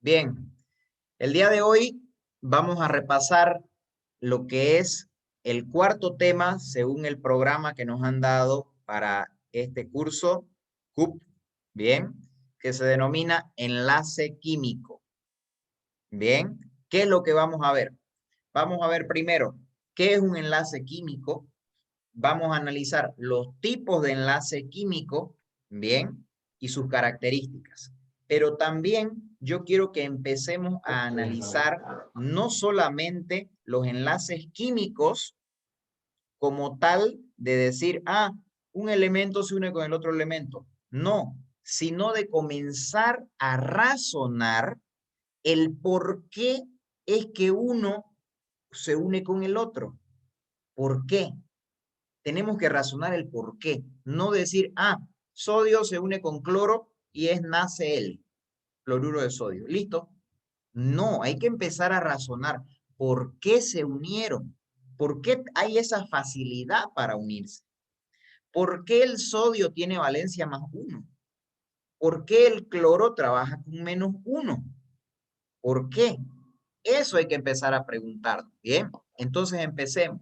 Bien, el día de hoy vamos a repasar lo que es el cuarto tema según el programa que nos han dado para este curso, CUP, bien, que se denomina enlace químico. Bien, ¿qué es lo que vamos a ver? Vamos a ver primero, ¿qué es un enlace químico? Vamos a analizar los tipos de enlace químico, bien, y sus características. Pero también yo quiero que empecemos a analizar no solamente los enlaces químicos como tal de decir, un elemento se une con el otro elemento. No, sino de comenzar a razonar el por qué es que uno se une con el otro. ¿Por qué? Tenemos que razonar el por qué, no decir, sodio se une con cloro y es NaCl, cloruro de sodio. ¿Listo? No, hay que empezar a razonar por qué se unieron, por qué hay esa facilidad para unirse, por qué el sodio tiene valencia +1, por qué el cloro trabaja con -1, ¿por qué? Eso hay que empezar a preguntar. Bien, entonces empecemos.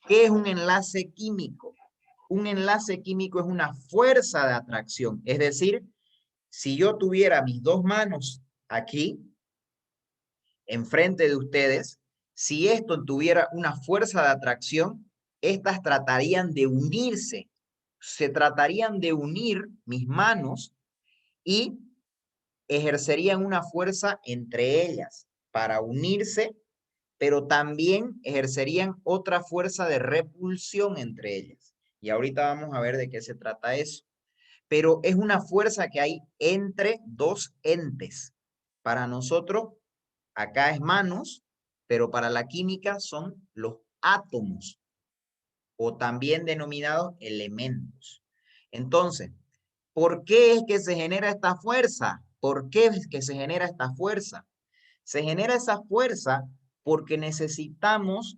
¿Qué es un enlace químico? Un enlace químico es una fuerza de atracción. Es decir, si yo tuviera mis dos manos aquí, enfrente de ustedes, si esto tuviera una fuerza de atracción, estas tratarían de unirse. Se tratarían de unir mis manos y ejercerían una fuerza entre ellas para unirse, pero también ejercerían otra fuerza de repulsión entre ellas. Y ahorita vamos a ver de qué se trata eso. Pero es una fuerza que hay entre dos entes. Para nosotros, acá es manos, pero para la química son los átomos, o también denominados elementos. Entonces, ¿por qué es que se genera esta fuerza? ¿Por qué es que se genera esta fuerza? Se genera esa fuerza porque necesitamos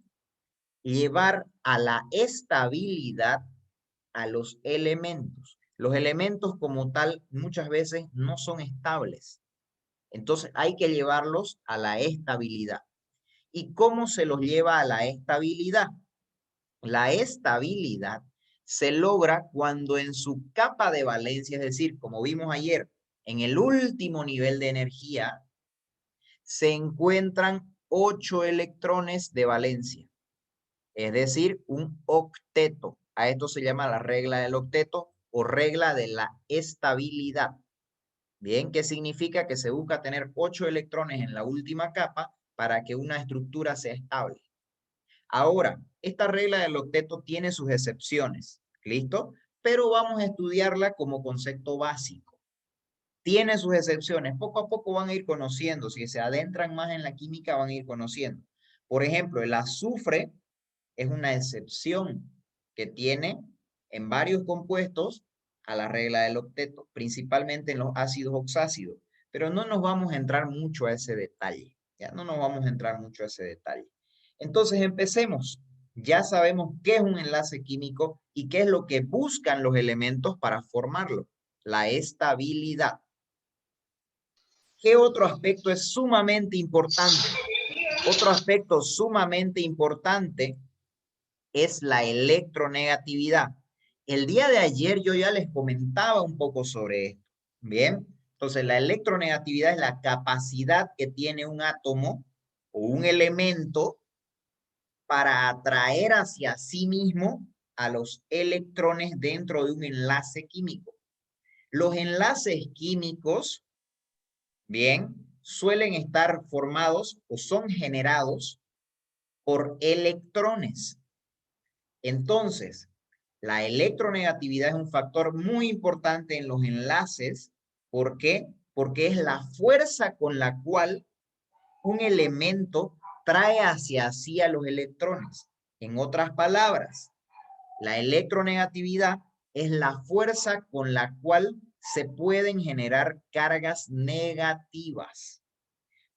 llevar a la estabilidad a los elementos. Los elementos como tal muchas veces no son estables. Entonces hay que llevarlos a la estabilidad. ¿Y cómo se los lleva a la estabilidad? La estabilidad se logra cuando en su capa de valencia, es decir, como vimos ayer, en el último nivel de energía, se encuentran 8 electrones de valencia, es decir, un octeto. A esto se llama la regla del octeto o regla de la estabilidad. Bien, ¿qué significa? Que se busca tener 8 electrones en la última capa para que una estructura sea estable. Ahora, esta regla del octeto tiene sus excepciones, ¿listo? Pero vamos a estudiarla como concepto básico. Tiene sus excepciones, poco a poco van a ir conociendo, si se adentran más en la química van a ir conociendo. Por ejemplo, el azufre es una excepción que tiene en varios compuestos a la regla del octeto, principalmente en los ácidos oxácidos, pero no nos vamos a entrar mucho a ese detalle, ya no nos vamos a entrar mucho a ese detalle. Entonces empecemos. Ya sabemos qué es un enlace químico y qué es lo que buscan los elementos para formarlo, la estabilidad. ¿Qué otro aspecto es sumamente importante? Otro aspecto sumamente importante es la electronegatividad. El día de ayer yo ya les comentaba un poco sobre esto. Bien, entonces la electronegatividad es la capacidad que tiene un átomo o un elemento para atraer hacia sí mismo a los electrones dentro de un enlace químico. Los enlaces químicos, bien, suelen estar formados o son generados por electrones. Entonces, la electronegatividad es un factor muy importante en los enlaces. ¿Por qué? Porque es la fuerza con la cual un elemento trae hacia sí a los electrones. En otras palabras, la electronegatividad es la fuerza con la cual se pueden generar cargas negativas.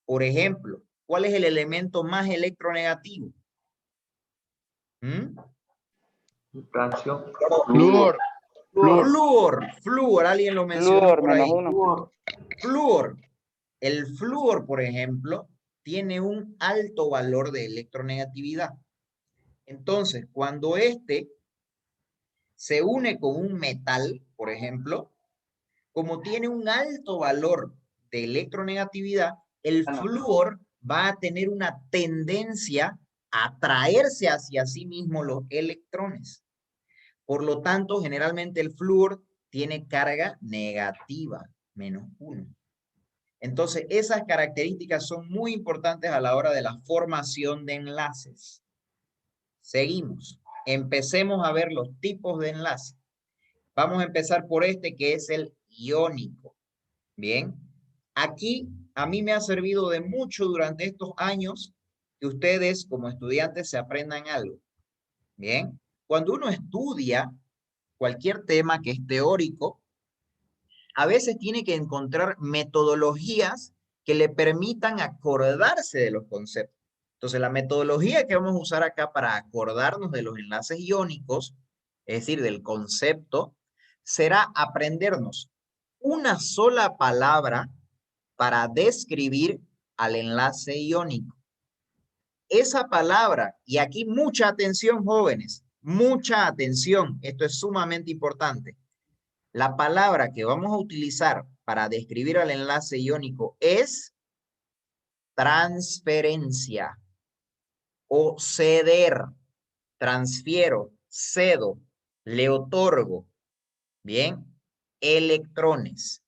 Por ejemplo, ¿cuál es el elemento más electronegativo? Calcio. Flúor. Flúor, alguien lo mencionó Flúor, por ahí. -1. Flúor. El flúor, por ejemplo, tiene un alto valor de electronegatividad. Entonces, cuando este se une con un metal, por ejemplo, como tiene un alto valor de electronegatividad, el flúor va a tener una tendencia a atraerse hacia sí mismo los electrones. Por lo tanto, generalmente el flúor tiene carga negativa, -1. Entonces, esas características son muy importantes a la hora de la formación de enlaces. Seguimos. Empecemos a ver los tipos de enlace. Vamos a empezar por este que es el iónico. Bien. Aquí a mí me ha servido de mucho durante estos años que ustedes como estudiantes se aprendan algo. Bien. Cuando uno estudia cualquier tema que es teórico, a veces tiene que encontrar metodologías que le permitan acordarse de los conceptos. Entonces, la metodología que vamos a usar acá para acordarnos de los enlaces iónicos, es decir, del concepto, será aprendernos una sola palabra para describir al enlace iónico. Esa palabra, y aquí mucha atención, jóvenes, mucha atención, esto es sumamente importante. La palabra que vamos a utilizar para describir al enlace iónico es transferencia o ceder. Transfiero, cedo, le otorgo. Bien, electrones.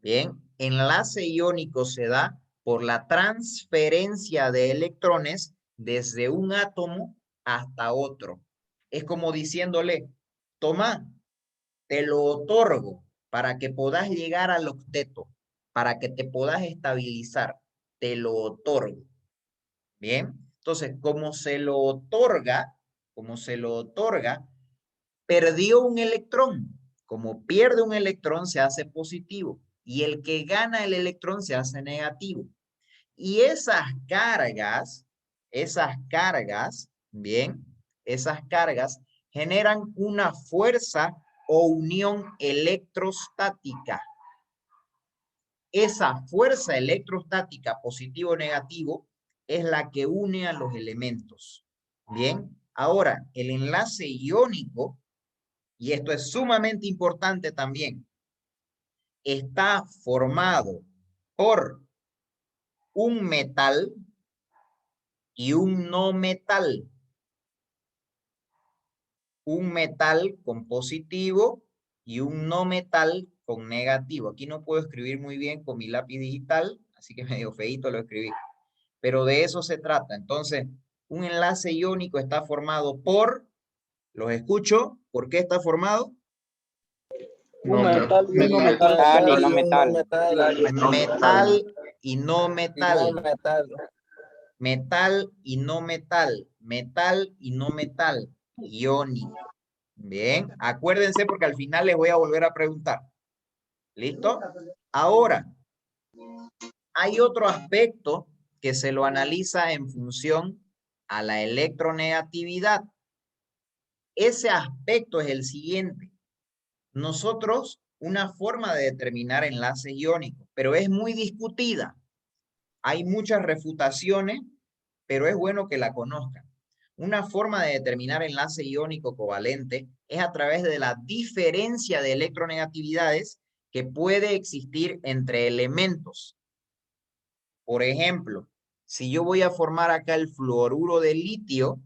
Bien, enlace iónico se da por la transferencia de electrones desde un átomo hasta otro. Es como diciéndole, toma, te lo otorgo para que puedas llegar al octeto, para que te puedas estabilizar, te lo otorgo. Bien, entonces, como se lo otorga, perdió un electrón. Como pierde un electrón, se hace positivo. Y el que gana el electrón se hace negativo. Y bien, esas cargas generan una fuerza o unión electrostática. Esa fuerza electrostática positivo o negativo es la que une a los elementos. Bien, ahora el enlace iónico, y esto es sumamente importante también, está formado por un metal y un no metal. Un metal con positivo y un no metal con negativo. Aquí no puedo escribir muy bien con mi lápiz digital, así que medio feíto lo escribí. Pero de eso se trata. Entonces, un enlace iónico está formado por, los escucho, ¿por qué está formado? Un metal y un no metal. Metal y no metal. Metal y no metal. Metal y no metal. Iónico. Bien, acuérdense porque al final les voy a volver a preguntar. ¿Listo? Ahora, hay otro aspecto que se lo analiza en función a la electronegatividad. Ese aspecto es el siguiente. Nosotros, una forma de determinar enlaces iónicos, pero es muy discutida. Hay muchas refutaciones, pero es bueno que la conozcan. Una forma de determinar enlace iónico covalente es a través de la diferencia de electronegatividades que puede existir entre elementos. Por ejemplo, si yo voy a formar acá el fluoruro de litio,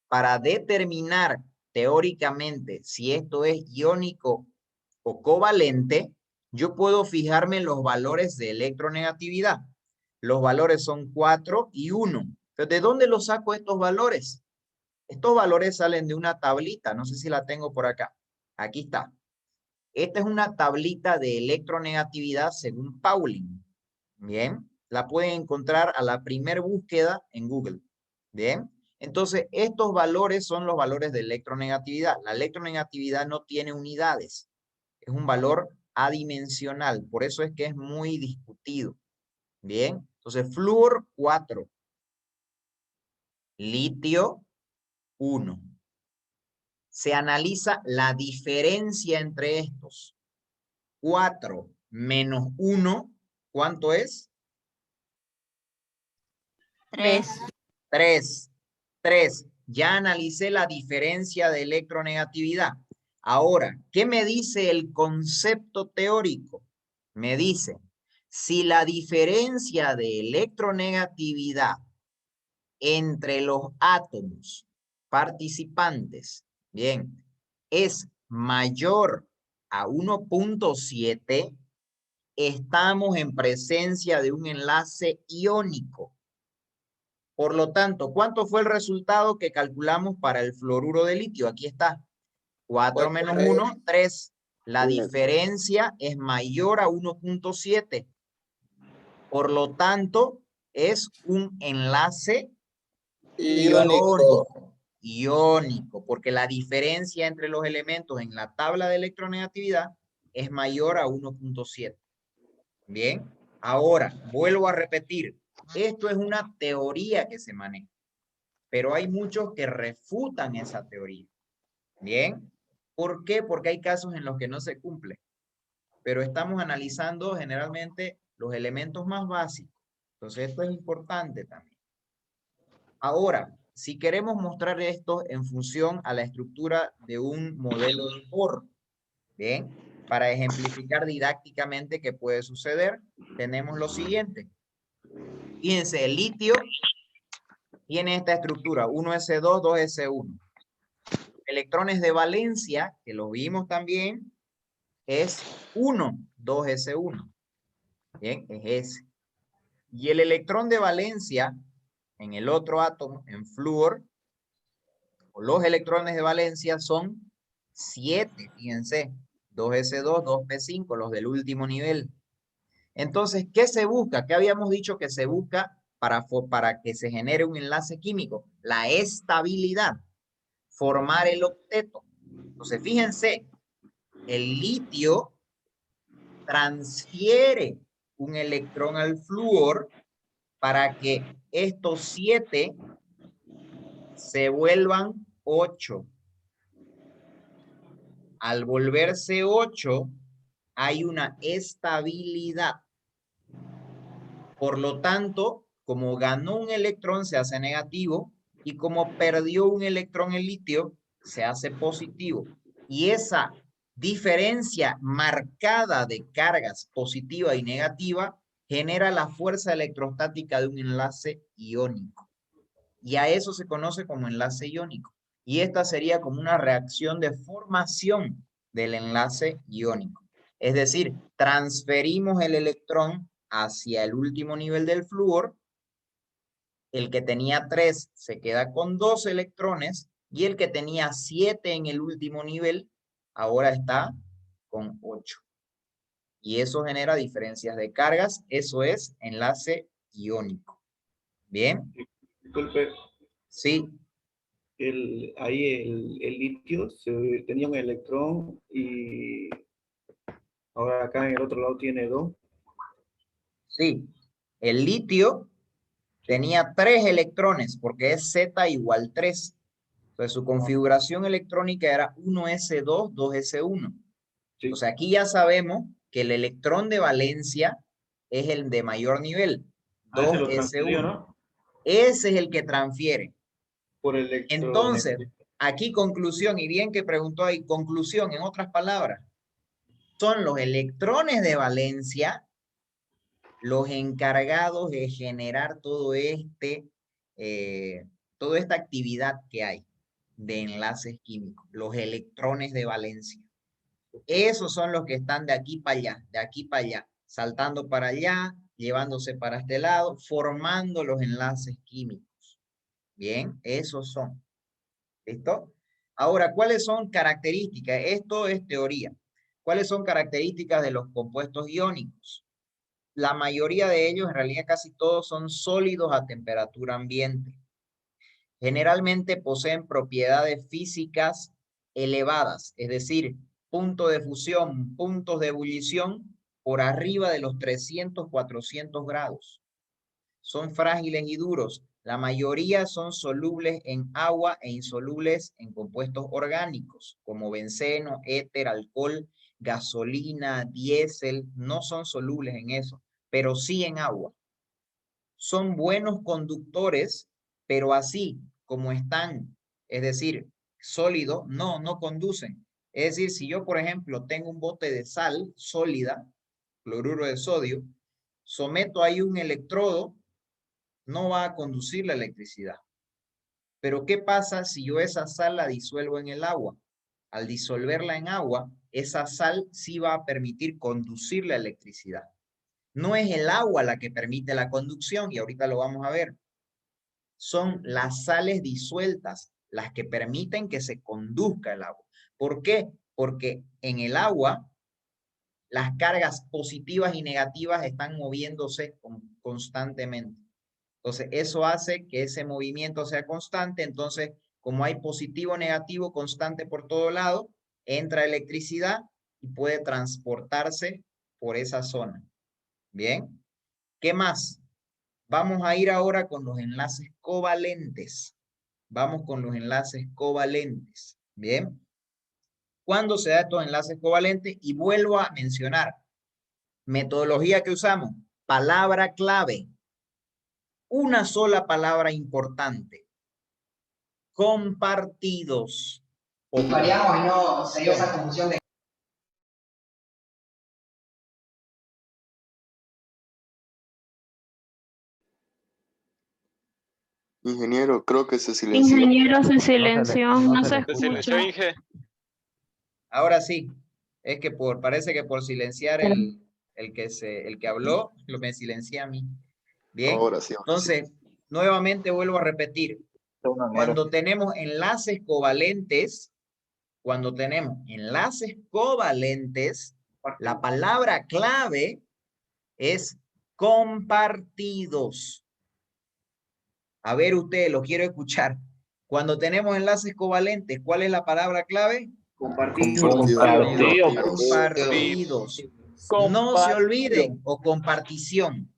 para determinar teóricamente si esto es iónico o covalente, yo puedo fijarme en los valores de electronegatividad. Los valores son 4 y 1. Pero ¿de dónde los saco estos valores? Estos valores salen de una tablita, no sé si la tengo por acá. Aquí está. Esta es una tablita de electronegatividad según Pauling. Bien, la pueden encontrar a la primer búsqueda en Google. Bien, entonces estos valores son los valores de electronegatividad. La electronegatividad no tiene unidades. Es un valor adimensional, por eso es que es muy discutido. Bien, entonces flúor 4, litio 1. Se analiza la diferencia entre estos. 4 menos 1 ¿Cuánto es? 3. 3. 3. Ya analicé la diferencia de electronegatividad. Ahora, ¿qué me dice el concepto teórico? Me dice, si la diferencia de electronegatividad entre los átomos participantes, bien, es mayor a 1.7, estamos en presencia de un enlace iónico. Por lo tanto, ¿cuánto fue el resultado que calculamos para el fluoruro de litio? Aquí está. 4 menos 1, 3. La diferencia es mayor a 1.7. Por lo tanto, es un enlace iónico, porque la diferencia entre los elementos en la tabla de electronegatividad es mayor a 1.7. Bien, ahora vuelvo a repetir, esto es una teoría que se maneja, pero hay muchos que refutan esa teoría. Bien, ¿por qué? Porque hay casos en los que no se cumple, pero estamos analizando generalmente los elementos más básicos. Entonces esto es importante también. Ahora, si queremos mostrar esto en función a la estructura de un modelo de Bohr, bien, para ejemplificar didácticamente qué puede suceder, tenemos lo siguiente. Fíjense, el litio tiene esta estructura, 1s2, 2s1. Electrones de valencia, que lo vimos también, es 1, 2s1. Bien, es ese. Y el electrón de valencia en el otro átomo, en flúor, los electrones de valencia son 7, fíjense, 2s2, 2p5, los del último nivel. Entonces, ¿qué se busca? ¿Qué habíamos dicho que se busca para que se genere un enlace químico? La estabilidad, formar el octeto. Entonces, fíjense, el litio transfiere un electrón al flúor para que estos 7 se vuelvan 8. Al volverse 8, hay una estabilidad. Por lo tanto, como ganó un electrón, se hace negativo, y como perdió un electrón el litio, se hace positivo. Y esa diferencia marcada de cargas positiva y negativa genera la fuerza electrostática de un enlace iónico. Y a eso se conoce como enlace iónico. Y esta sería como una reacción de formación del enlace iónico. Es decir, transferimos el electrón hacia el último nivel del flúor. El que tenía 3 se queda con 2 electrones y el que tenía 7 en el último nivel ahora está con 8. Y eso genera diferencias de cargas. Eso es enlace iónico. ¿Bien? Disculpe. Sí. El litio tenía un electrón y ahora acá en el otro lado tiene 2. Sí. El litio tenía 3 electrones porque es Z igual 3. Entonces su configuración electrónica era 1s2, 2s1. Sí. Entonces aquí ya sabemos que el electrón de valencia es el de mayor nivel, 2s1. ¿No? Ese es el que transfiere. Por electrones. Entonces, aquí conclusión, y bien que preguntó ahí, conclusión, en otras palabras, son los electrones de valencia los encargados de generar toda esta actividad que hay de enlaces químicos, los electrones de valencia. Esos son los que están de aquí para allá, de aquí para allá, saltando para allá, llevándose para este lado, formando los enlaces químicos. Bien, esos son. ¿Listo? Ahora, ¿cuáles son características? Esto es teoría. ¿Cuáles son características de los compuestos iónicos? La mayoría de ellos, en realidad casi todos, son sólidos a temperatura ambiente. Generalmente poseen propiedades físicas elevadas, es decir, punto de fusión, puntos de ebullición por arriba de los 300, 400 grados. Son frágiles y duros. La mayoría son solubles en agua e insolubles en compuestos orgánicos, como benceno, éter, alcohol, gasolina, diésel. No son solubles en eso, pero sí en agua. Son buenos conductores, pero así como están, es decir, sólido, no conducen. Es decir, si yo, por ejemplo, tengo un bote de sal sólida, cloruro de sodio, someto ahí un electrodo, no va a conducir la electricidad. Pero ¿qué pasa si yo esa sal la disuelvo en el agua? Al disolverla en agua, esa sal sí va a permitir conducir la electricidad. No es el agua la que permite la conducción, y ahorita lo vamos a ver. Son las sales disueltas las que permiten que se conduzca el agua. ¿Por qué? Porque en el agua las cargas positivas y negativas están moviéndose constantemente. Entonces, eso hace que ese movimiento sea constante. Entonces, como hay positivo, negativo constante por todo lado, entra electricidad y puede transportarse por esa zona. Bien. ¿Qué más? Vamos a ir ahora con los enlaces covalentes. Vamos con los enlaces covalentes. Bien. ¿Cuándo se da estos enlaces covalentes? Y vuelvo a mencionar. Metodología que usamos. Palabra clave. Una sola palabra importante. Compartidos. Variamos y no se dio esa confusión de... Ingeniero, creo que se silenció. Ingeniero se silenció, no se Se silenció, escucha. Inge. Ahora sí. Es que parece que por silenciar el que habló, lo me silencié a mí. Bien. Ahora sí. Entonces, nuevamente vuelvo a repetir. Cuando tenemos enlaces covalentes, la palabra clave es compartidos. A ver ustedes, lo quiero escuchar. Cuando tenemos enlaces covalentes, ¿cuál es la palabra clave? Compartidos. Compartidos. No se olviden, o compartición,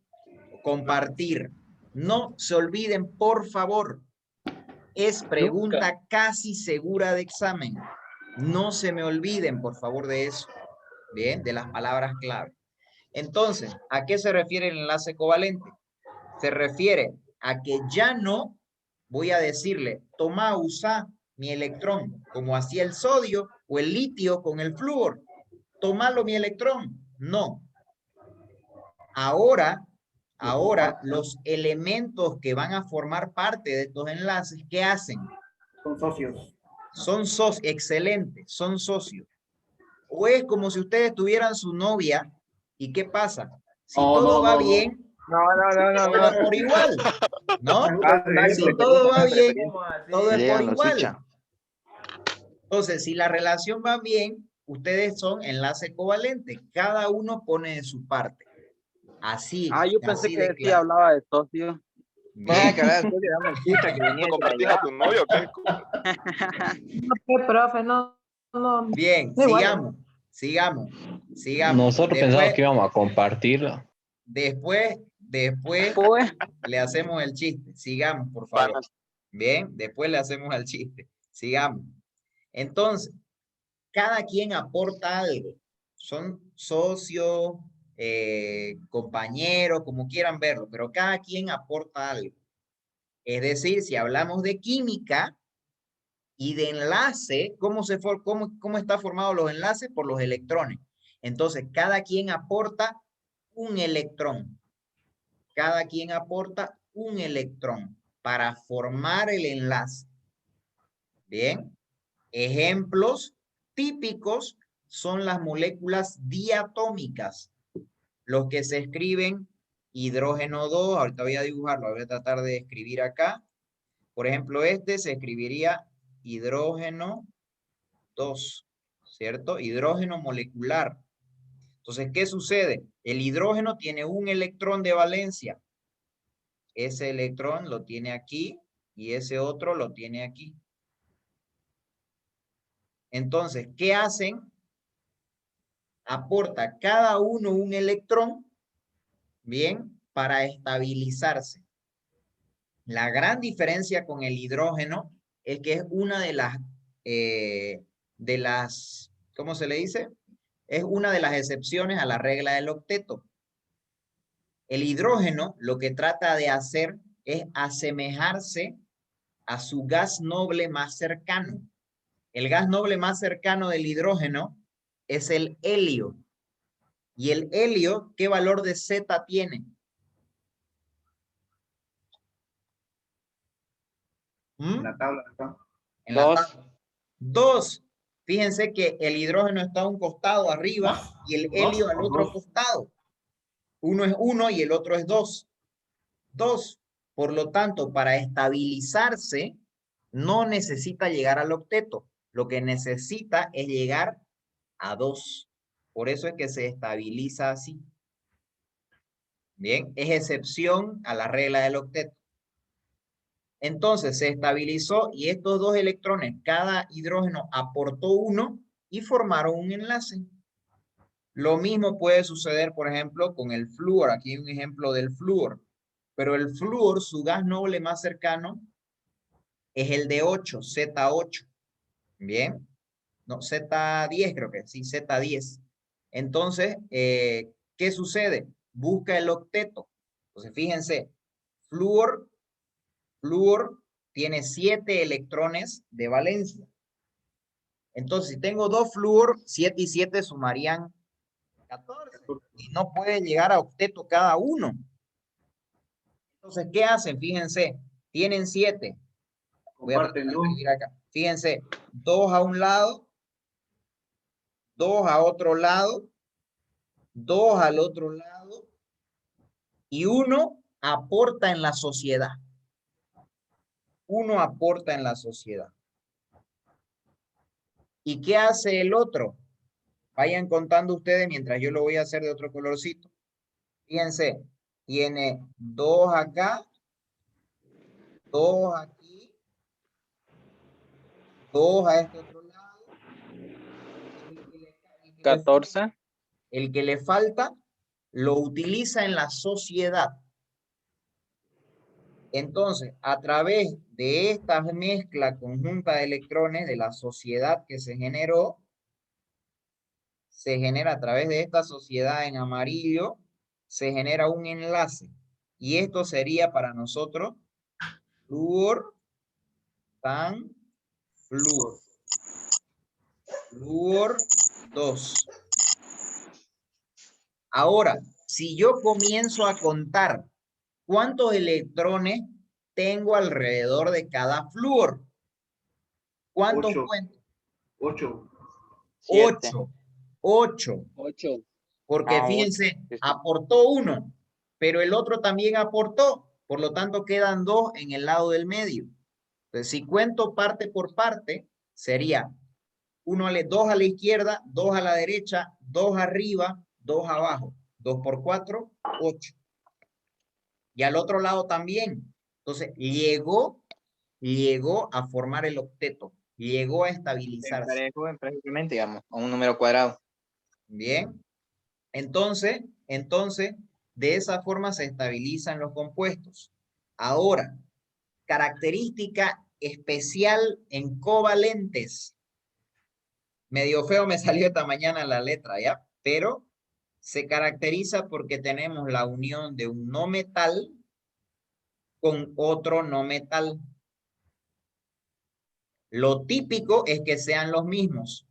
o compartir. No se olviden, por favor. Es pregunta casi segura de examen. No se me olviden, por favor, de eso. Bien, de las palabras clave. Entonces, ¿a qué se refiere el enlace covalente? Se refiere a que ya no voy a decirle, toma, usa mi electrón, como hacía el sodio o el litio con el flúor. Tomalo mi electrón. No. Ahora los elementos que van a formar parte de estos enlaces, ¿qué hacen? Son socios. Son socios, excelente, son socios. O es como si ustedes tuvieran su novia, ¿y qué pasa? Si todo va bien, todo es por igual, ¿no? Si todo va bien, todo es por igual. Entonces, si la relación va bien, ustedes son enlace covalente, cada uno pone de su parte. Así. Yo pensé así que de sí claro. hablaba de socio. Bien. ¿No compartís a tu novio o qué? No, profe, no. Bien, sigamos. Nosotros pensábamos que íbamos a compartirlo. Después le hacemos el chiste. Sigamos, por favor. Bien, después le hacemos el chiste. Sigamos. Entonces, cada quien aporta algo. Son socios, compañeros, como quieran verlo, pero cada quien aporta algo. Es decir, si hablamos de química y de enlace, ¿cómo está formado los enlaces? Por los electrones. Entonces, cada quien aporta un electrón. Cada quien aporta un electrón para formar el enlace. Bien. Ejemplos típicos son las moléculas diatómicas. Los que se escriben hidrógeno 2, ahorita voy a dibujarlo, voy a tratar de escribir acá. Por ejemplo, este se escribiría hidrógeno 2, ¿cierto? Hidrógeno molecular. Entonces, ¿qué sucede? El hidrógeno tiene un electrón de valencia. Ese electrón lo tiene aquí y ese otro lo tiene aquí. Entonces, ¿qué hacen? Aporta cada uno un electrón, bien, para estabilizarse. La gran diferencia con el hidrógeno es que es una de las, ¿cómo se le dice? Es una de las excepciones a la regla del octeto. El hidrógeno lo que trata de hacer es asemejarse a su gas noble más cercano. El gas noble más cercano del hidrógeno es el helio. Y el helio, ¿qué valor de Z tiene? En la tabla acá. En la tabla. 2. Fíjense que el hidrógeno está a un costado arriba y el helio al otro costado. Uno es 1 y el otro es 2. 2. Por lo tanto, para estabilizarse, no necesita llegar al octeto. Lo que necesita es llegar a 2. Por eso es que se estabiliza así. Bien, es excepción a la regla del octeto. Entonces se estabilizó y estos dos electrones, cada hidrógeno aportó 1 y formaron un enlace. Lo mismo puede suceder, por ejemplo, con el flúor. Aquí hay un ejemplo del flúor. Pero el flúor, su gas noble más cercano es el de 8, Z8. Bien. No, Z10 creo que sí, Z10. Entonces, ¿qué sucede? Busca el octeto. Entonces, fíjense, flúor tiene 7 electrones de valencia. Entonces, si tengo 2 flúor, 7 y 7 sumarían 14. Y no puede llegar a octeto cada uno. Entonces, ¿qué hacen? Fíjense, tienen 7. Voy a escribir acá. Fíjense, 2 a un lado, 2 a otro lado, 2 al otro lado, y 1 aporta en la sociedad. 1 aporta en la sociedad. ¿Y qué hace el otro? Vayan contando ustedes mientras yo lo voy a hacer de otro colorcito. Fíjense, tiene 2 acá, 2 aquí, 2 a este otro lado. 14. El que le falta lo utiliza en la sociedad. Entonces, a través de esta mezcla conjunta de electrones de la sociedad que se genera a través de esta sociedad en amarillo, se genera un enlace. Y esto sería para nosotros flúor, tan, flúor. Flúor 2. Ahora, si yo comienzo a contar ¿cuántos electrones tengo alrededor de cada flúor? ¿Cuántos cuento? 8. 8. 8. 8. Porque fíjense, aportó 1, pero el otro también aportó. Por lo tanto, quedan 2 en el lado del medio. Entonces, si cuento parte por parte, sería 2 a la izquierda, 2 a la derecha, 2 arriba, 2 abajo. 2 por 4, 8. Y al otro lado también. Entonces, llegó a formar el octeto. Llegó a estabilizarse. Prácticamente, digamos, a un número cuadrado. Bien. Entonces, de esa forma se estabilizan los compuestos. Ahora, característica especial en covalentes. Medio feo me salió esta mañana la letra, ¿ya? Pero se caracteriza porque tenemos la unión de un no metal con otro no metal. Lo típico es que sean los mismos,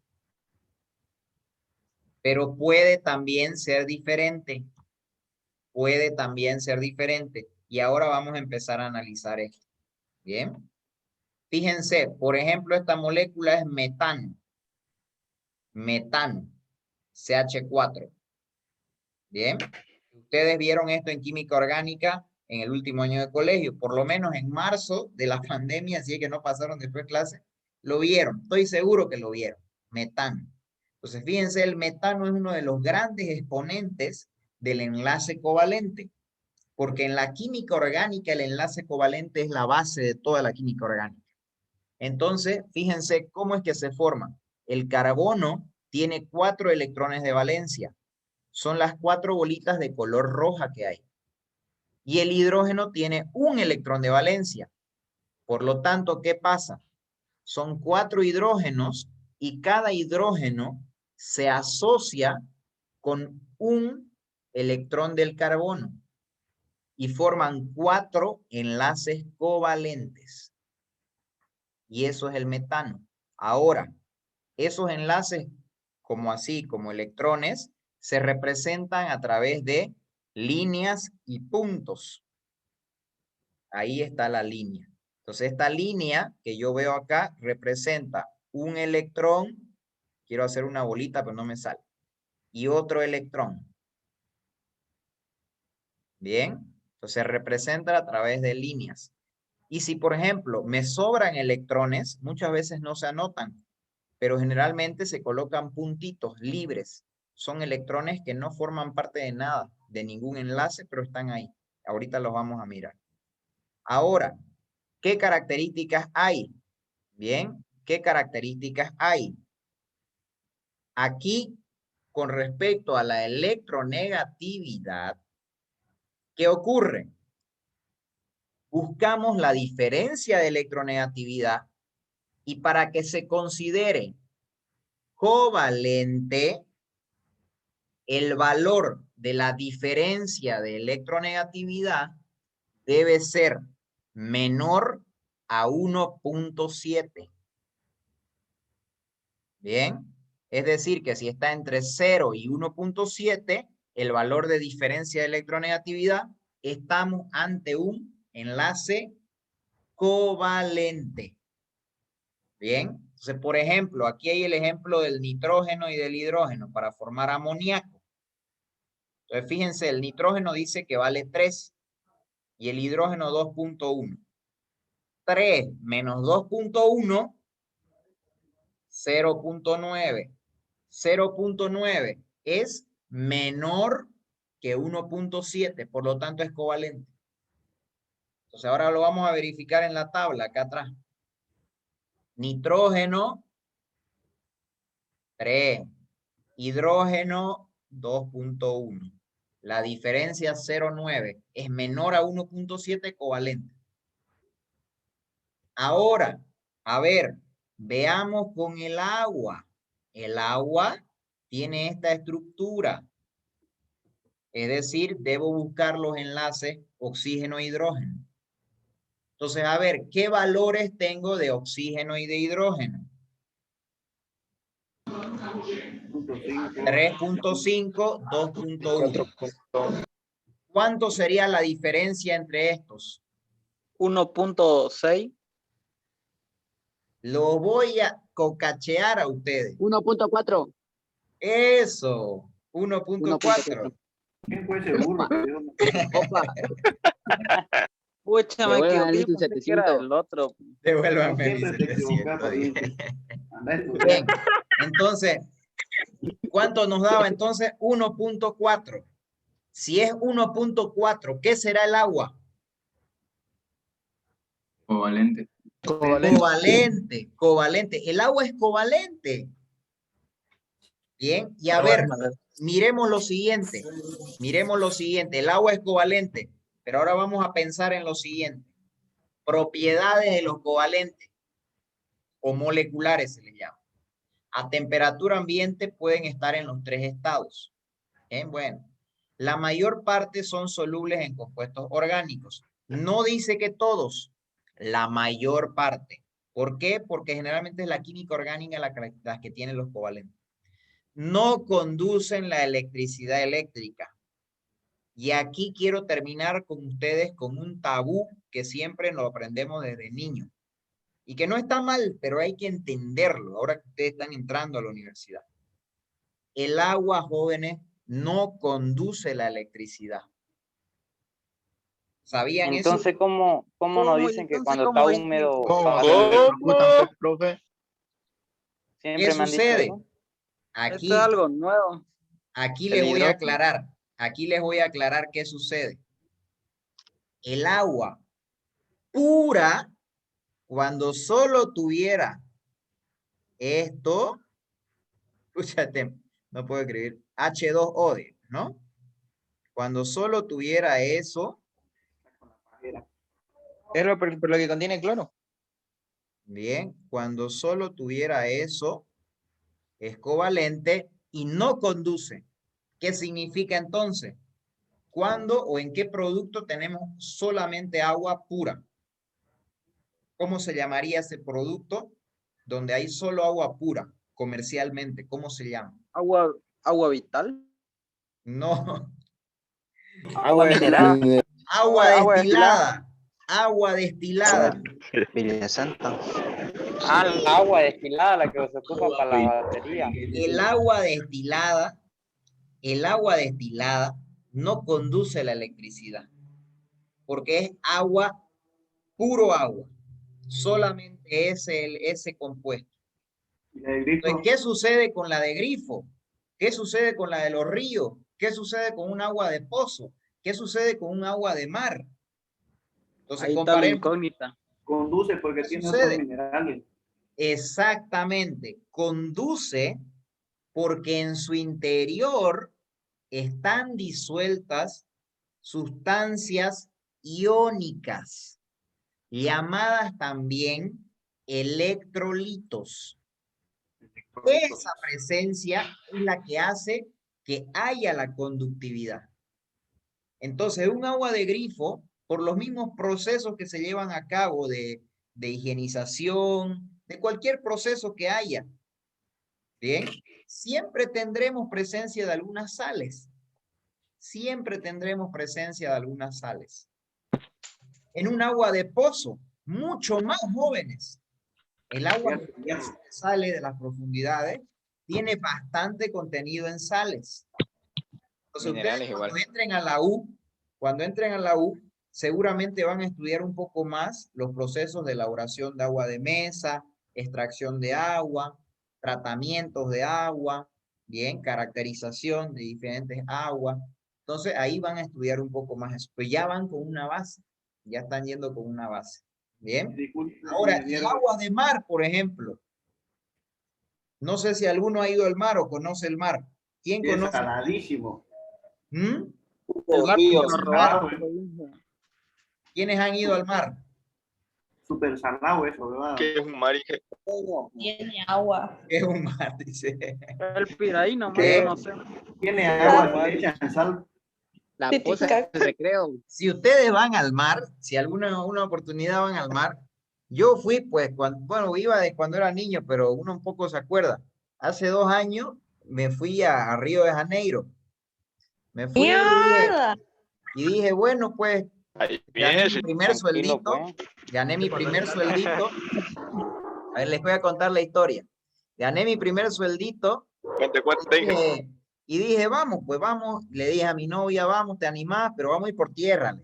pero puede también ser diferente. Puede también ser diferente. Y ahora vamos a empezar a analizar esto. Bien. Fíjense, por ejemplo, esta molécula es metano. Metano, CH4. Bien. Ustedes vieron esto en química orgánica en el último año de colegio, por lo menos en marzo de la pandemia, así que no pasaron después clase, lo vieron, estoy seguro que lo vieron, metano. Entonces, fíjense, el metano es uno de los grandes exponentes del enlace covalente, porque en la química orgánica el enlace covalente es la base de toda la química orgánica. Entonces, fíjense cómo es que se forma. El carbono tiene 4 electrones de valencia. Son las 4 bolitas de color roja que hay. Y el hidrógeno tiene 1 electrón de valencia. Por lo tanto, ¿qué pasa? Son 4 hidrógenos y cada hidrógeno se asocia con 1 electrón del carbono. y forman 4 enlaces covalentes. Y eso es el metano. Ahora, esos enlaces, como así, como electrones, se representan a través de líneas y puntos. Ahí está la línea. Entonces, esta línea que yo veo acá representa un electrón. Quiero hacer una bolita, pero no me sale. Y otro electrón. Bien. Entonces, representa a través de líneas. Y si, por ejemplo, me sobran electrones, muchas veces no se anotan, pero generalmente se colocan puntitos libres. Son electrones que no forman parte de nada, de ningún enlace, pero están ahí. Ahorita los vamos a mirar. Ahora, ¿qué características hay? Bien, ¿qué características hay? Aquí, con respecto a la electronegatividad, ¿qué ocurre? Buscamos la diferencia de electronegatividad y para que se considere covalente, el valor de la diferencia de electronegatividad debe ser menor a 1.7. Bien, es decir que si está entre 0 y 1.7, el valor de diferencia de electronegatividad, estamos ante un enlace covalente. Bien, entonces por ejemplo, aquí hay el ejemplo del nitrógeno y del hidrógeno para formar amoníaco. Entonces fíjense, el nitrógeno dice que vale 3 y el hidrógeno 2.1. 3 menos 2.1, 0.9. 0.9 es menor que 1.7, por lo tanto es covalente. Entonces ahora lo vamos a verificar en la tabla acá atrás. Nitrógeno 3, hidrógeno 2.1. La diferencia 0.9 es menor a 1.7 covalente. Ahora, a ver, veamos con el agua. El agua tiene esta estructura. Es decir, debo buscar los enlaces oxígeno-hidrógeno. Entonces, a ver, ¿qué valores tengo de oxígeno y de hidrógeno? 3.5, 2.1. ¿Cuánto sería la diferencia entre estos? 1.6. Lo voy a cocachear a ustedes. 1.4. Eso, 1.4. ¿Quién fue seguro? Pucha, me equivoqué, pensé que era el otro. Devuélvanme. Bien, entonces, ¿cuánto nos daba entonces? 1.4. Si es 1.4, ¿qué será el agua? Covalente. Covalente. El agua es covalente. Bien, y a ver, miremos lo siguiente. El agua es covalente, pero ahora vamos a pensar en lo siguiente. Propiedades de los covalentes o moleculares se les llama. A temperatura ambiente pueden estar en los 3 estados. Bueno, la mayor parte son solubles en compuestos orgánicos. No dice que todos, la mayor parte. ¿Por qué? Porque generalmente es la química orgánica las que tienen los covalentes. No conducen la electricidad eléctrica. Y aquí quiero terminar con ustedes con un tabú que siempre lo aprendemos desde niños. Y que no está mal, pero hay que entenderlo ahora que ustedes están entrando a la universidad. El agua, jóvenes, no conduce la electricidad. ¿Sabían Entonces, eso? ¿cómo nos dicen que cuando está húmedo... profe? Siempre ¿Qué me han dicho sucede? eso. Aquí, Esto es algo nuevo. aquí les voy a aclarar. Aquí les voy a aclarar qué sucede. El agua pura, cuando solo tuviera esto, escúchate, no puedo escribir, H2O, ¿no? Cuando solo tuviera eso. Es lo que contiene cloro. Bien, cuando solo tuviera eso, es covalente y no conduce. ¿Qué significa entonces? ¿Cuándo o en qué producto tenemos solamente agua pura? ¿Cómo se llamaría ese producto donde hay solo agua pura comercialmente? ¿Cómo se llama? Agua vital. No, Agua mineral. agua Agua destilada. Agua destilada. Virgen Santa. La agua destilada, la que se ocupa para la batería. El agua destilada no conduce la electricidad, porque es agua, puro agua. Solamente ese compuesto. ¿Y la de grifo? Entonces, ¿qué sucede con la de grifo? ¿Qué sucede con la de los ríos? ¿Qué sucede con un agua de pozo? ¿Qué sucede con un agua de mar? Entonces, Ahí está la comparemos. incógnita. Conduce porque ¿Qué tiene sucede? otros minerales. Exactamente. Conduce porque en su interior están disueltas sustancias iónicas, llamadas también electrolitos. Esa presencia es la que hace que haya la conductividad. Entonces, un agua de grifo, por los mismos procesos que se llevan a cabo de higienización, de cualquier proceso que haya, ¿bien? Siempre tendremos presencia de algunas sales. Siempre tendremos presencia de algunas sales. En un agua de pozo, mucho más jóvenes. El agua que sale de las profundidades tiene bastante contenido en sales. Entonces, Minerales ustedes cuando igual. entren a la U, seguramente van a estudiar un poco más los procesos de elaboración de agua de mesa, extracción de agua, tratamientos de agua, bien, caracterización de diferentes aguas. Entonces, ahí van a estudiar un poco más eso. Pues ya van con una base, ya están yendo con una base. Bien. Ahora, el agua de mar, por ejemplo. No sé si alguno ha ido al mar o conoce el mar. ¿Quién Es conoce? saladísimo. ¿Mm? El mar río. que nos robaron. ¿Quiénes han ido al mar? Súper salado eso, ¿verdad? Que es un mar, dije. Tiene agua. Es un mar, dice. El Piraí nomás ¿Qué? conocemos. Tiene agua, le echan sal. La poza de recreo. Si ustedes van al mar, si alguna una oportunidad van al mar, yo fui, pues, bueno, iba de cuando era niño, pero uno un poco se acuerda. Hace 2 años me fui a Río de Janeiro. Me fui y dije, bueno, pues, Ahí gané viene, mi sí. primer Tranquilo, sueldito. pues. Gané mi primer sueldito. A ver, les voy a contar la historia. Gané mi primer sueldito. Cuente, cuente. Y dije, vamos, pues vamos. Le dije a mi novia, vamos, te animás, pero vamos a ir por tierra.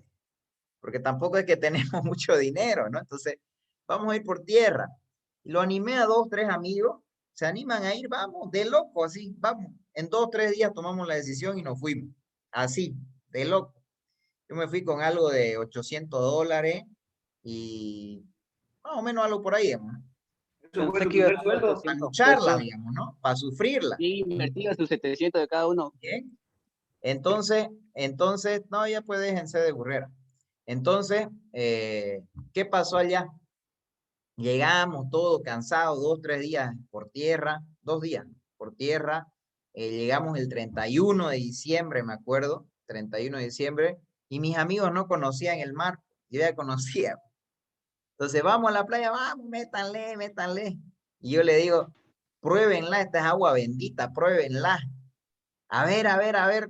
Porque tampoco es que tenemos mucho dinero, ¿no? Entonces, vamos a ir por tierra. Y lo animé a 2, 3 amigos. Se animan a ir, vamos, de loco, así, vamos. En 2, 3 días tomamos la decisión y nos fuimos. Así, de loco. Yo me fui con algo de $800 y más o menos algo por ahí, digamos, ¿no? Eso fue Pensé tu que iba a primer ser sueldo. Para 800 lucharla, pesos. digamos, ¿no? Para sufrirla. Sí, invertido sus 700 de cada uno. Bien. Entonces, no, ya pues déjense de burrera. Entonces, ¿qué pasó allá? Llegamos todos cansados, 2, 3 días por tierra, 2 días por tierra. Llegamos el 31 de diciembre, me acuerdo, 31 de diciembre, y mis amigos no conocían el mar, yo ya conocía. Entonces, vamos a la playa, vamos, métanle, métanle. Y yo le digo, pruébenla, esta es agua bendita, pruébenla. A ver, a ver, a ver.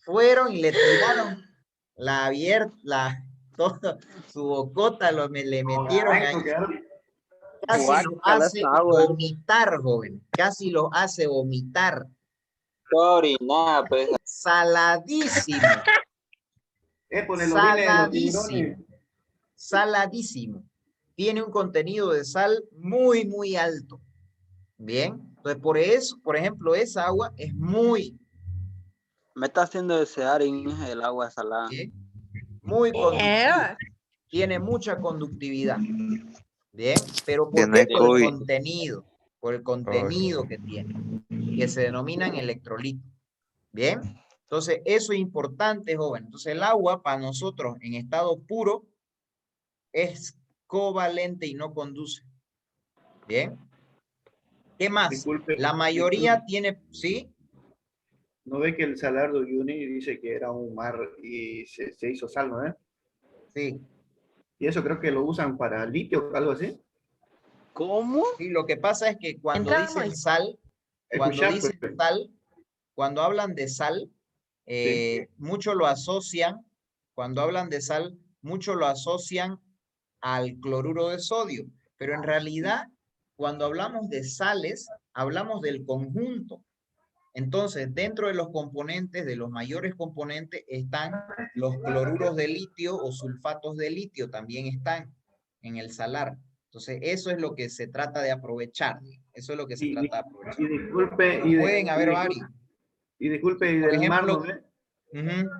Fueron y le tiraron toda su bocota, le metieron ahí. Casi lo hace vomitar, joven. Casi lo hace vomitar. Nada, pues. Saladísimo. Saladísimo. Saladísimo. Tiene un contenido de sal muy, muy alto. Bien. Entonces, por eso, por ejemplo, esa agua es muy... Me está haciendo desear el agua salada. Bien. Muy conductiva. Tiene mucha conductividad. Bien, pero ¿por qué? Por el contenido. Por el contenido que tiene. Que se denominan electrolitos. Bien. Entonces, eso es importante, joven. Entonces, el agua para nosotros en estado puro es covalente y no conduce. Bien. ¿Qué más? Disculpe, La mayoría tiene, ¿sí? ¿No ve que el Salar de Uyuni dice que era un mar y se hizo sal, ¿no? Sí. Y eso creo que lo usan para litio o algo así. ¿Cómo? Y lo que pasa es que cuando dicen sal, cuando hablan de sal, muchos lo asocian, cuando hablan de sal, muchos lo asocian al cloruro de sodio, pero en realidad, cuando hablamos de sales, hablamos del conjunto. Entonces, dentro de los componentes, de los mayores componentes, están los cloruros de litio o sulfatos de litio, también están en el salar. Entonces, eso es lo que se trata de aprovechar. Eso es lo que se trata de aprovechar. Y disculpe, pueden haber varios. Y disculpe, y por del mar, ejemplo,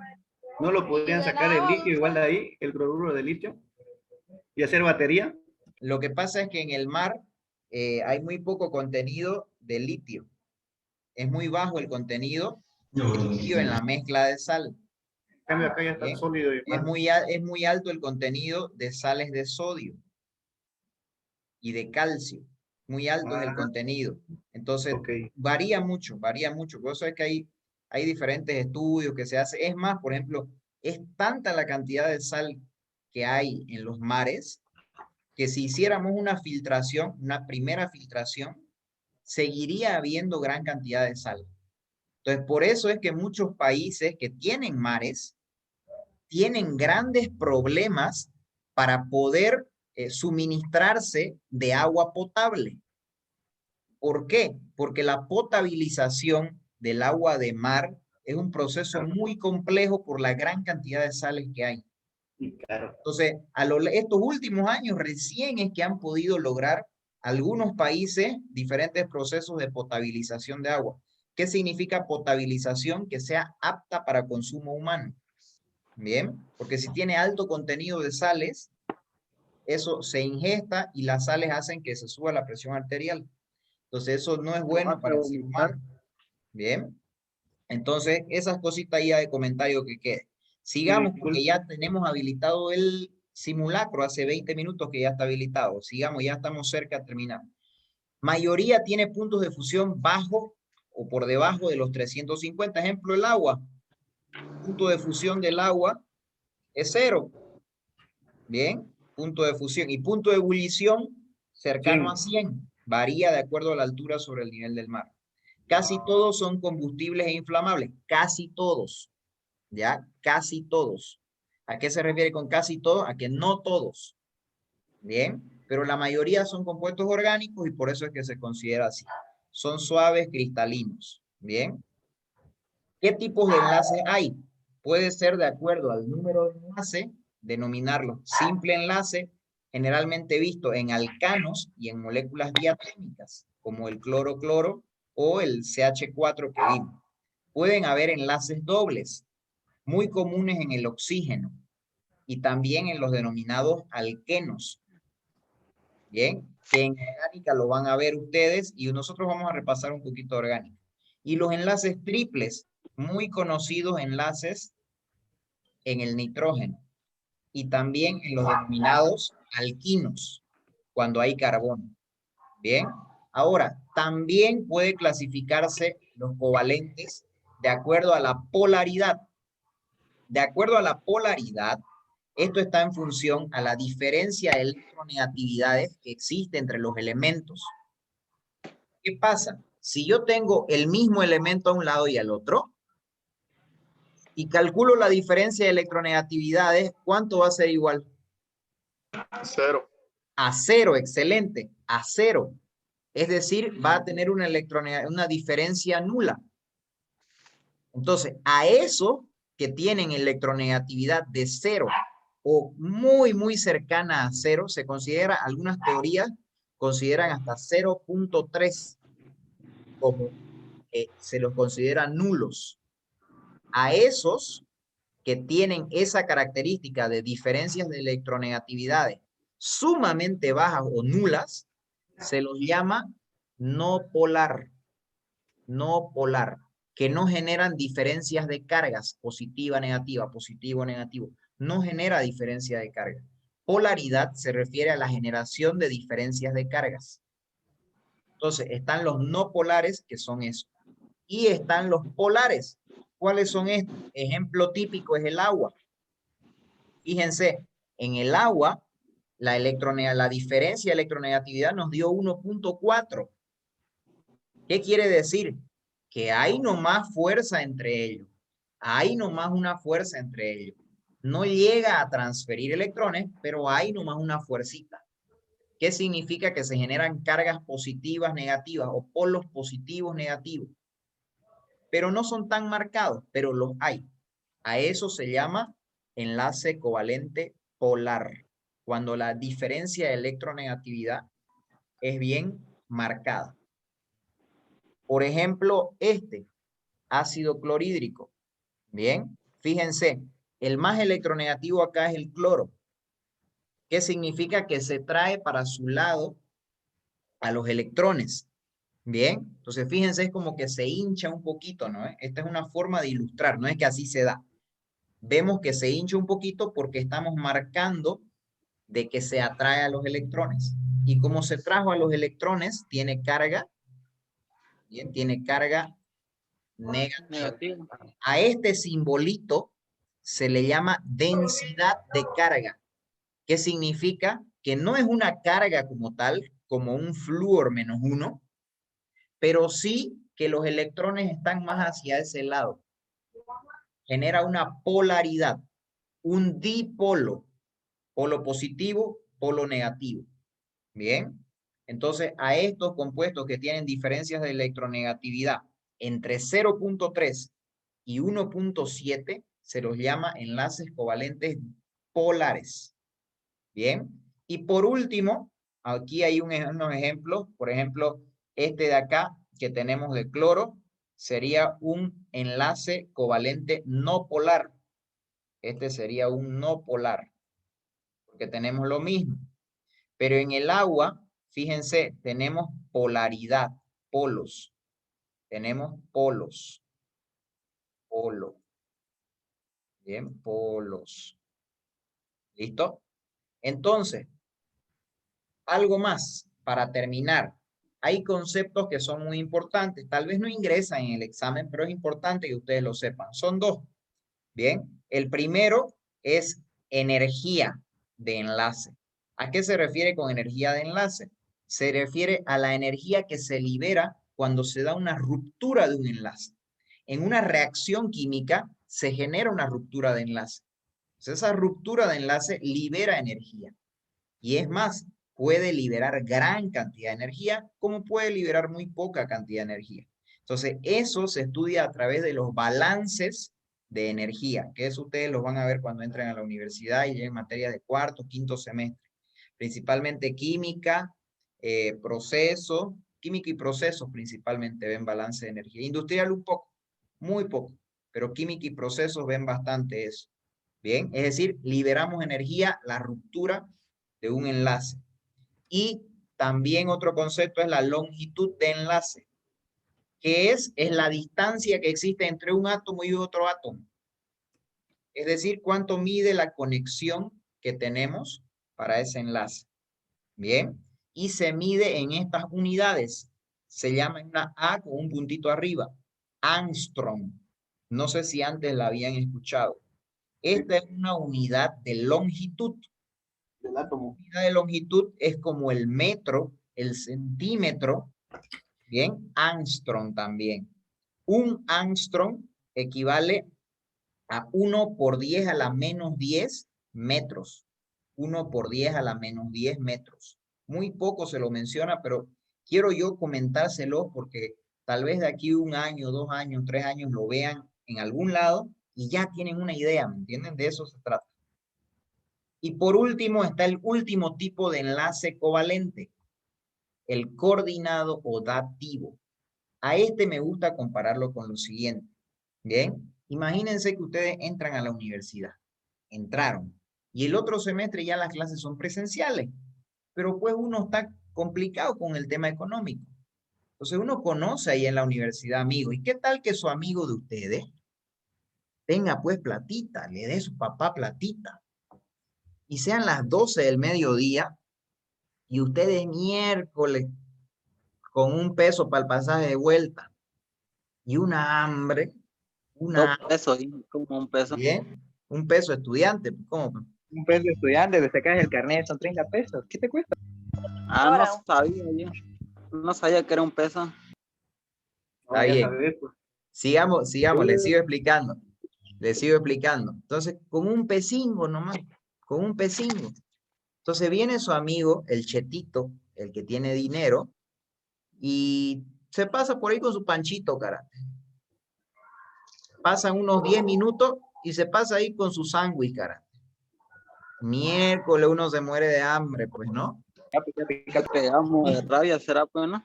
¿no lo podrían sacar el litio igual de ahí, el cloruro de litio? ¿Y hacer batería? Lo que pasa es que en el mar hay muy poco contenido de litio. Es muy bajo el contenido de litio en la mezcla de sal. En cambio, acá ya está sólido. Es muy alto el contenido de sales de sodio y de calcio. Muy alto es el contenido. Entonces, varía mucho, varía mucho. Por eso es que hay diferentes estudios que se hacen. Es más, por ejemplo, es tanta la cantidad de sal que hay en los mares que si hiciéramos una filtración, una primera filtración, seguiría habiendo gran cantidad de sal. Entonces, por eso es que muchos países que tienen mares tienen grandes problemas para poder suministrarse de agua potable. ¿Por qué? Porque la potabilización del agua de mar es un proceso muy complejo por la gran cantidad de sales que hay. Entonces, estos últimos años recién es que han podido lograr algunos países diferentes procesos de potabilización de agua. ¿Qué significa potabilización? Que sea apta para consumo humano. Bien, porque si tiene alto contenido de sales, eso se ingesta y las sales hacen que se suba la presión arterial. Entonces eso no es bueno para el ser humano. Bien, entonces esas cositas ya de comentario que quede. Sigamos porque ya tenemos habilitado el simulacro hace 20 minutos que ya está habilitado. Sigamos, ya estamos cerca de terminar. Mayoría tiene puntos de fusión bajo o por debajo de los 350. Ejemplo, el agua. Punto de fusión del agua es 0. Bien, punto de fusión. Y punto de ebullición cercano a 100. Varía de acuerdo a la altura sobre el nivel del mar. Casi todos son combustibles e inflamables. Casi todos. ¿Ya? Casi todos. ¿A qué se refiere con casi todos? A que no todos. Bien, pero la mayoría son compuestos orgánicos y por eso es que se considera así. Son suaves, cristalinos. Bien. ¿Qué tipos de enlaces hay? Puede ser de acuerdo al número de enlace, denominarlo simple enlace, generalmente visto en alcanos y en moléculas diatómicas, como el cloro-cloro o el CH4 que vimos. Pueden haber enlaces dobles, muy comunes en el oxígeno y también en los denominados alquenos. Bien, que en orgánica lo van a ver ustedes y nosotros vamos a repasar un poquito de orgánica. Y los enlaces triples, muy conocidos enlaces en el nitrógeno y también en los denominados alquinos, cuando hay carbono. Bien, ahora, también puede clasificarse los covalentes de acuerdo a la polaridad. De acuerdo a la polaridad, esto está en función a la diferencia de electronegatividades que existe entre los elementos. ¿Qué pasa? Si yo tengo el mismo elemento a un lado y al otro, y calculo la diferencia de electronegatividades, ¿cuánto va a ser igual? 0. A 0, excelente, a 0. Es decir, va a tener una diferencia nula. Entonces, a eso que tienen electronegatividad de 0 o muy, muy cercana a 0, se considera, algunas teorías consideran hasta 0.3 como se los considera nulos. A esos que tienen esa característica de diferencias de electronegatividades sumamente bajas o nulas, se los llama no polar, que no generan diferencias de cargas, positiva, negativa, positivo, negativo. No genera diferencia de carga. Polaridad se refiere a la generación de diferencias de cargas. Entonces, están los no polares, que son eso. Y están los polares. ¿Cuáles son estos? Ejemplo típico es el agua. Fíjense, en el agua, la diferencia de electronegatividad nos dio 1.4. ¿Qué quiere decir? Que hay nomás fuerza entre ellos. Hay nomás una fuerza entre ellos. No llega a transferir electrones, pero hay nomás una fuercita. ¿Qué significa? Que se generan cargas positivas, negativas o polos positivos, negativos. Pero no son tan marcados, pero los hay. A eso se llama enlace covalente polar, cuando la diferencia de electronegatividad es bien marcada. Por ejemplo, este ácido clorhídrico. Bien, fíjense, el más electronegativo acá es el cloro. ¿Qué significa? Que se trae para su lado a los electrones. Bien, entonces fíjense, es como que se hincha un poquito, ¿no? Esta es una forma de ilustrar, no es que así se da. Vemos que se hincha un poquito porque estamos marcando de que se atrae a los electrones. Y como se trajo a los electrones, tiene carga, bien, tiene carga negativa. A este simbolito se le llama densidad de carga. ¿Qué significa? Que no es una carga como tal, como un flúor -1, pero sí que los electrones están más hacia ese lado. Genera una polaridad, un dipolo, polo positivo, polo negativo. Bien, entonces a estos compuestos que tienen diferencias de electronegatividad entre 0.3 y 1.7 se los llama enlaces covalentes polares. Bien, y por último, aquí hay unos ejemplos. Por ejemplo, este de acá que tenemos de cloro sería un enlace covalente no polar. Este sería un no polar, porque tenemos lo mismo. Pero en el agua, fíjense, tenemos polaridad, polos. Tenemos polos. Polo. Bien, polos. ¿Listo? Entonces, algo más para terminar. Hay conceptos que son muy importantes. Tal vez no ingresan en el examen, pero es importante que ustedes lo sepan. Son dos. Bien, el primero es energía de enlace. ¿A qué se refiere con energía de enlace? Se refiere a la energía que se libera cuando se da una ruptura de un enlace. En una reacción química se genera una ruptura de enlace. Entonces, esa ruptura de enlace libera energía. Y es más, puede liberar gran cantidad de energía, como puede liberar muy poca cantidad de energía. Entonces, eso se estudia a través de los balances de energía, que eso ustedes los van a ver cuando entren a la universidad y lleguen materias de cuarto, quinto semestre. Principalmente química, química y procesos principalmente ven balance de energía. Industrial un poco, muy poco, pero química y procesos ven bastante eso. Bien, es decir, liberamos energía, la ruptura de un enlace. Y también otro concepto es la longitud de enlace, que es la distancia que existe entre un átomo y otro átomo. Es decir, cuánto mide la conexión que tenemos para ese enlace. Bien, y se mide en estas unidades. Se llama una A con un puntito arriba, Angstrom. No sé si antes la habían escuchado. Esta es una unidad de longitud. Del átomo. La unidad de longitud es como el metro, el centímetro. Bien, Angstrom también. Un Angstrom equivale a 1 por 10 a la menos 10 metros. 1 por 10 a la menos 10 metros. Muy poco se lo menciona, pero quiero yo comentárselo porque tal vez de aquí 1 año, 2 años, 3 años lo vean en algún lado y ya tienen una idea, ¿me entienden? De eso se trata. Y por último está el último tipo de enlace covalente, el coordinado o dativo. A este me gusta compararlo con lo siguiente. Bien, imagínense que ustedes entran a la universidad, entraron, y el otro semestre ya las clases son presenciales, pero pues uno está complicado con el tema económico. Entonces uno conoce ahí en la universidad amigos, ¿y qué tal que su amigo de ustedes tenga pues platita, le dé su papá platita? Y sean las 12 del mediodía y ustedes miércoles con 1 peso para el pasaje de vuelta. y una hambre. 2 pesos, como 1 peso. Bien, 1 peso estudiante. ¿Cómo? 1 peso de estudiante, te sacas el carnet, son 30 pesos. ¿Qué te cuesta? No sabía yo. No sabía que era 1 peso. Está bien. Sigamos, les sigo explicando. Entonces, con un pesingo nomás, con un pesingo. Entonces viene su amigo, el chetito, el que tiene dinero, y se pasa por ahí con su panchito, cara. Pasan unos 10 minutos y se pasa ahí con su sándwich, cara. Miércoles uno se muere de hambre, pues, ¿no? Ya pegamos de rabia, ¿será pues, no?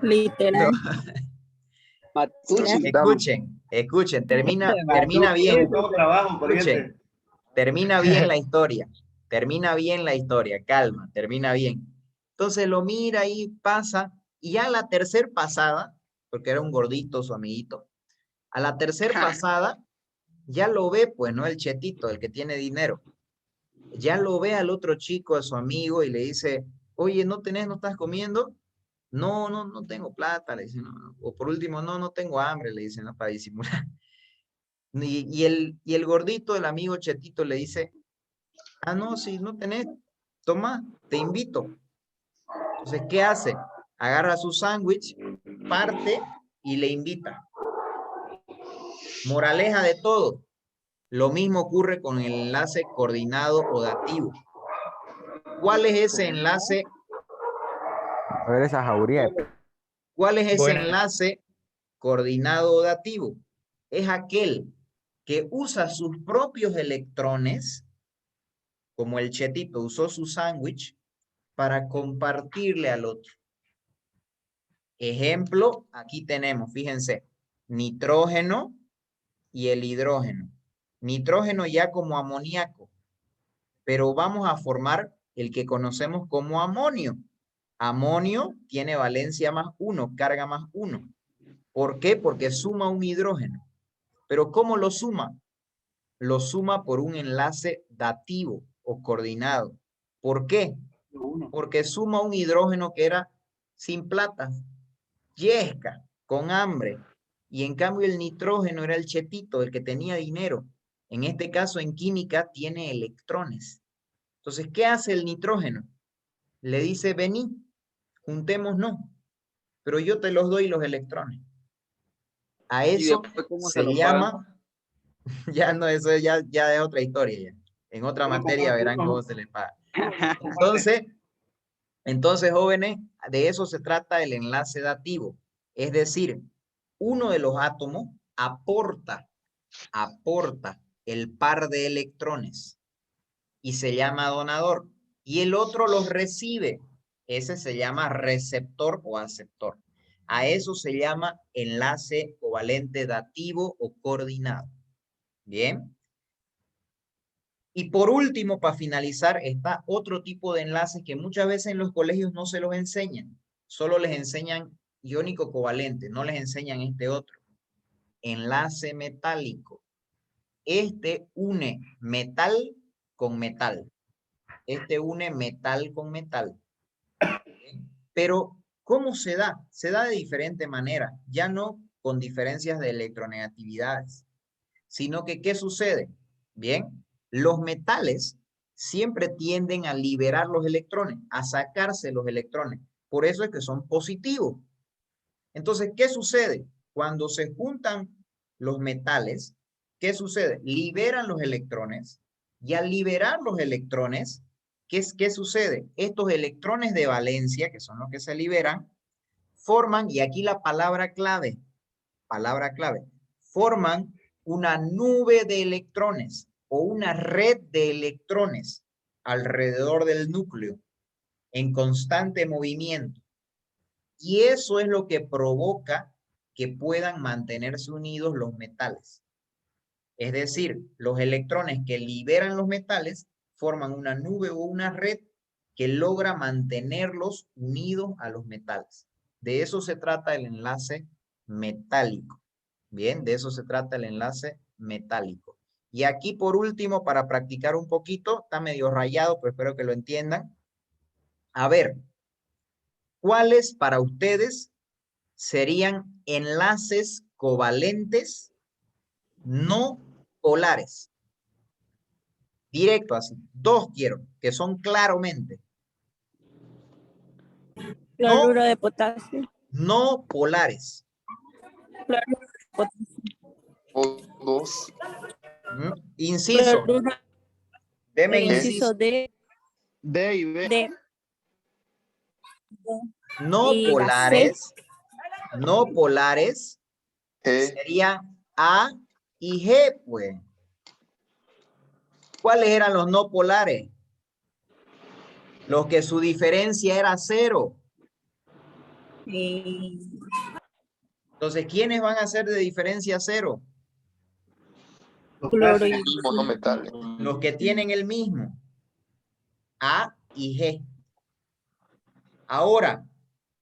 Literal. Escuchen, termina bien. Escuchen, termina bien la historia. Calma, termina bien. Entonces lo mira y pasa, y ya la tercer pasada, porque era un gordito su amiguito, a la tercer pasada, ya lo ve, pues, ¿no? El chetito, el que tiene dinero. Ya lo ve al otro chico, a su amigo, y le dice, oye, ¿no estás comiendo? No tengo plata, le dice, no. O por último, no tengo hambre, le dice, ¿no? Para disimular. Y el gordito, el amigo chetito, le dice, no, si no tenés, toma, te invito. Entonces, ¿qué hace? Agarra su sándwich, parte y le invita. Moraleja de todo. Lo mismo ocurre con el enlace coordinado o dativo. ¿Cuál es ese enlace? A ver esa jauría. ¿Cuál es ese enlace coordinado o dativo? Es aquel que usa sus propios electrones, como el chetito usó su sándwich, para compartirle al otro. Ejemplo, aquí tenemos, fíjense, nitrógeno y el hidrógeno. Nitrógeno ya como amoníaco, pero vamos a formar el que conocemos como amonio. Amonio tiene valencia +1, carga +1. ¿Por qué? Porque suma un hidrógeno. ¿Pero cómo lo suma? Lo suma por un enlace dativo o coordinado. ¿Por qué? Porque suma un hidrógeno que era sin plata, yesca, con hambre. Y en cambio el nitrógeno era el chetito, el que tenía dinero. En este caso, en química, tiene electrones. Entonces, ¿qué hace el nitrógeno? Le dice, vení, juntémonos, pero yo te los doy los electrones. A eso se llama, ya no, eso ya es otra historia. Ya. En otra materia verán cómo se les paga. Entonces, jóvenes, de eso se trata el enlace dativo. Es decir, uno de los átomos aporta el par de electrones y se llama donador. Y el otro los recibe. Ese se llama receptor o aceptor. A eso se llama enlace covalente dativo o coordinado. Bien. Y por último, para finalizar, está otro tipo de enlaces que muchas veces en los colegios no se los enseñan. Solo les enseñan iónico covalente, no les enseñan este otro. Enlace metálico. Este une metal con metal. Este une metal con metal. Pero, ¿cómo se da? Se da de diferente manera, ya no con diferencias de electronegatividades, sino que, ¿qué sucede? Bien, los metales siempre tienden a liberar los electrones, a sacarse los electrones. Por eso es que son positivos. Entonces, ¿qué sucede? Cuando se juntan los metales, ¿qué sucede? Liberan los electrones y al liberar los electrones, ¿qué sucede? Estos electrones de valencia, que son los que se liberan, forman, y aquí la palabra clave, forman una nube de electrones o una red de electrones alrededor del núcleo en constante movimiento. Y eso es lo que provoca que puedan mantenerse unidos los metales. Es decir, los electrones que liberan los metales forman una nube o una red que logra mantenerlos unidos a los metales. De eso se trata el enlace metálico. Bien, de eso se trata el enlace metálico. Y aquí por último, para practicar un poquito, está medio rayado, pero espero que lo entiendan. A ver, ¿cuáles para ustedes serían enlaces covalentes no polares. Directo así. 2 quiero, que son claramente. Cloruro de potasio. No polares. Cloruro de potasio. O2. Inciso. Cloruro. Deme Inciso inciso. D. D y B. D. No Y la polares. No polares. G. Sería A y G, pues. ¿Cuáles eran los no polares? Los que su diferencia era 0. Entonces, ¿quiénes van a ser de diferencia 0? Cloro y Mismo, no metales. Los que tienen el mismo. A y G. Ahora,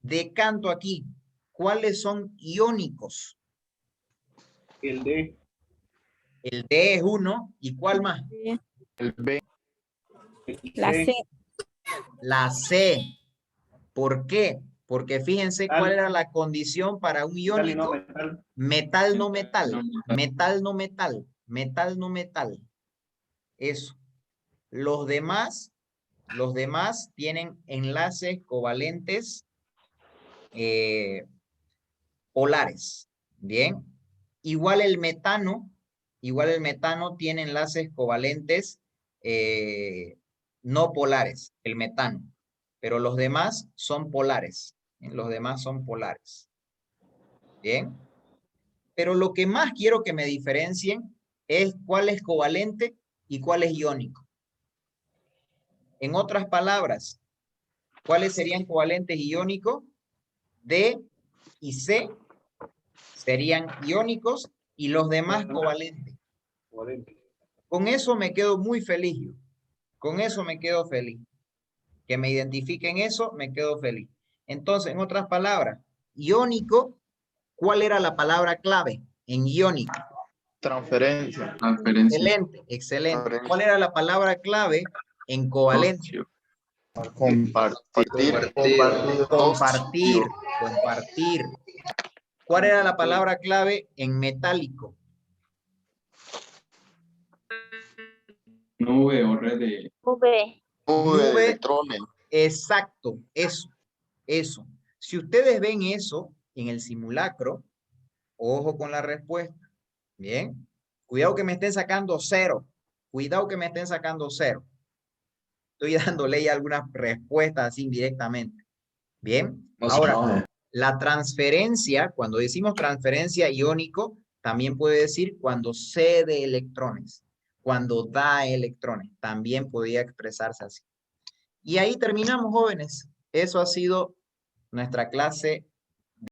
decanto aquí. ¿Cuáles son iónicos? El D. El D es 1. ¿Y cuál más? El B. la C. La C. ¿Por qué? Porque fíjense cuál era la condición para un iónico. Metal no metal. Metal no metal. Metal no metal. Eso. Los demás tienen enlaces covalentes polares. Bien. Igual el metano tiene enlaces covalentes no polares, el metano. Pero los demás son polares. Los demás son polares. Bien. Pero lo que más quiero que me diferencien es cuál es covalente y cuál es iónico. En otras palabras, ¿cuáles serían covalentes y iónicos? D y C serían iónicos y los demás covalentes. Con eso me quedo muy feliz yo. Con eso me quedo feliz. Que me identifiquen eso, me quedo feliz. Entonces, en otras palabras, iónico, ¿cuál era la palabra clave en iónico? Transferencia. Excelente, excelente. ¿Cuál era la palabra clave en covalente? Compartir. Compartir. ¿Cuál era la palabra clave en metálico? Nube o red de... Nube de electrones. Exacto, eso. Si ustedes ven eso en el simulacro, ojo con la respuesta. Bien. Cuidado que me estén sacando 0. Cuidado que me estén sacando 0. Estoy dándole ya algunas respuestas así indirectamente. Bien. Ahora, la transferencia, cuando decimos transferencia iónico, también puede decir cuando cede electrones, cuando da electrones. También podría expresarse así. Y ahí terminamos, jóvenes. Eso ha sido nuestra clase